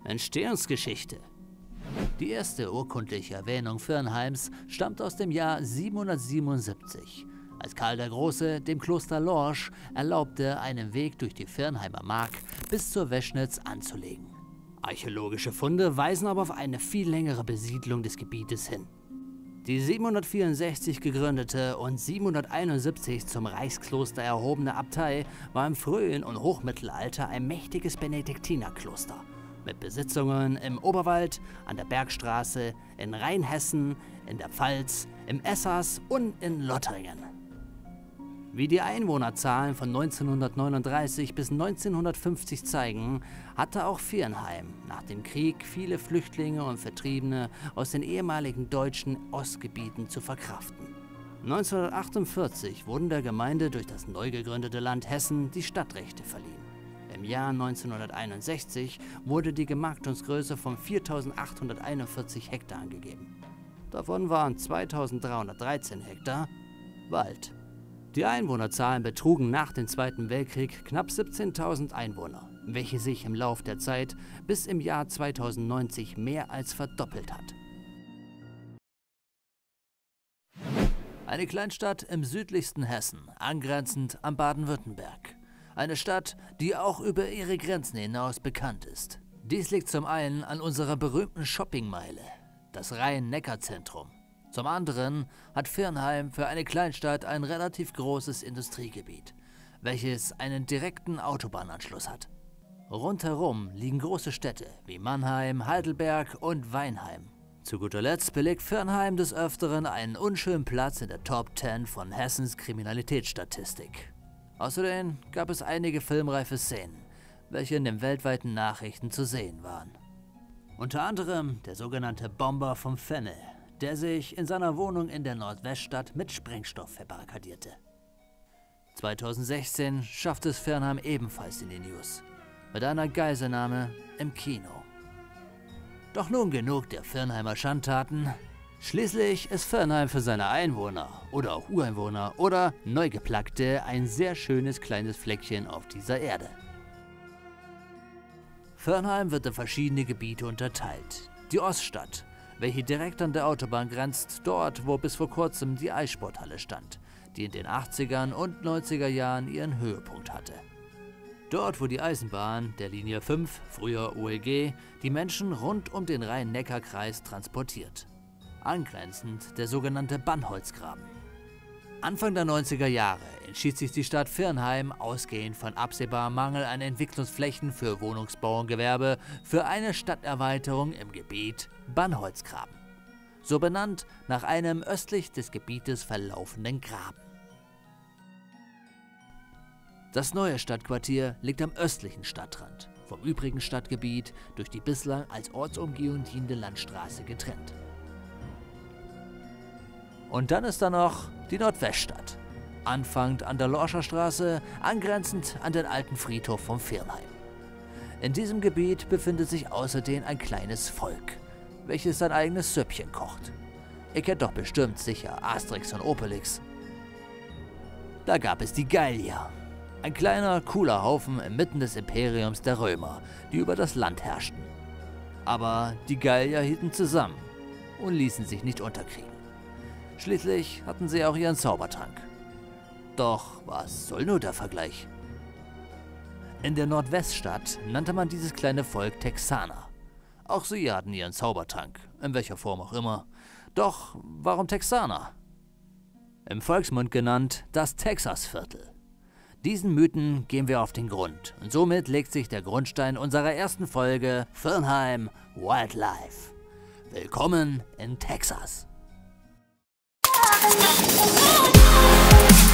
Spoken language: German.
Entstehungsgeschichte. Die erste urkundliche Erwähnung Firnheims stammt aus dem Jahr 777, als Karl der Große dem Kloster Lorsch erlaubte, einen Weg durch die Firnheimer Mark bis zur Weschnitz anzulegen. Archäologische Funde weisen aber auf eine viel längere Besiedlung des Gebietes hin. Die 764 gegründete und 771 zum Reichskloster erhobene Abtei war im frühen und Hochmittelalter ein mächtiges Benediktinerkloster mit Besitzungen im Oberwald, an der Bergstraße, in Rheinhessen, in der Pfalz, im Essars und in Lothringen. Wie die Einwohnerzahlen von 1939 bis 1950 zeigen, hatte auch Firnheim nach dem Krieg viele Flüchtlinge und Vertriebene aus den ehemaligen deutschen Ostgebieten zu verkraften. 1948 wurden der Gemeinde durch das neu gegründete Land Hessen die Stadtrechte verliehen. Im Jahr 1961 wurde die Gemarktungsgröße von 4.841 Hektar angegeben. Davon waren 2.313 Hektar Wald. Die Einwohnerzahlen betrugen nach dem Zweiten Weltkrieg knapp 17.000 Einwohner, welche sich im Lauf der Zeit bis im Jahr 2090 mehr als verdoppelt hat. Eine Kleinstadt im südlichsten Hessen, angrenzend an Baden-Württemberg. Eine Stadt, die auch über ihre Grenzen hinaus bekannt ist. Dies liegt zum einen an unserer berühmten Shoppingmeile, das Rhein-Neckar-Zentrum. Zum anderen hat Firnheim für eine Kleinstadt ein relativ großes Industriegebiet, welches einen direkten Autobahnanschluss hat. Rundherum liegen große Städte wie Mannheim, Heidelberg und Weinheim. Zu guter Letzt belegt Firnheim des Öfteren einen unschönen Platz in der Top 10 von Hessens Kriminalitätsstatistik. Außerdem gab es einige filmreife Szenen, welche in den weltweiten Nachrichten zu sehen waren. Unter anderem der sogenannte Bomber vom Fenne, der sich in seiner Wohnung in der Nordweststadt mit Sprengstoff verbarrikadierte. 2016 schaffte es Firnheim ebenfalls in die News, mit einer Geiselnahme im Kino. Doch nun genug der Firnheimer Schandtaten. Schließlich ist Firnheim für seine Einwohner oder auch Ureinwohner oder Neugeplackte ein sehr schönes kleines Fleckchen auf dieser Erde. Firnheim wird in verschiedene Gebiete unterteilt. Die Oststadt, welche direkt an der Autobahn grenzt, dort, wo bis vor kurzem die Eissporthalle stand, die in den 80ern und 90er Jahren ihren Höhepunkt hatte. Dort, wo die Eisenbahn der Linie 5, früher OLG, die Menschen rund um den Rhein-Neckar-Kreis transportiert. Angrenzend der sogenannte Bannholzgraben. Anfang der 90er Jahre entschied sich die Stadt Firnheim, ausgehend von absehbarem Mangel an Entwicklungsflächen für Wohnungsbau und Gewerbe, für eine Stadterweiterung im Gebiet Bannholzgraben. So benannt nach einem östlich des Gebietes verlaufenden Graben. Das neue Stadtquartier liegt am östlichen Stadtrand, vom übrigen Stadtgebiet durch die bislang als Ortsumgehung dienende Landstraße getrennt. Und dann ist da noch die Nordweststadt, anfangend an der Lorscher Straße, angrenzend an den alten Friedhof von Firnheim. In diesem Gebiet befindet sich außerdem ein kleines Volk, welches sein eigenes Süppchen kocht. Ihr kennt doch bestimmt sicher Asterix und Obelix. Da gab es die Gallier, ein kleiner, cooler Haufen inmitten des Imperiums der Römer, die über das Land herrschten. Aber die Gallier hielten zusammen und ließen sich nicht unterkriegen. Schließlich hatten sie auch ihren Zaubertrank. Doch was soll nur der Vergleich? In der Nordweststadt nannte man dieses kleine Volk Texaner. Auch sie hatten ihren Zaubertrank, in welcher Form auch immer. Doch warum Texaner? Im Volksmund genannt das Texasviertel. Diesen Mythen gehen wir auf den Grund und somit legt sich der Grundstein unserer ersten Folge Firnheim Wildlife. Willkommen in Texas. Oh,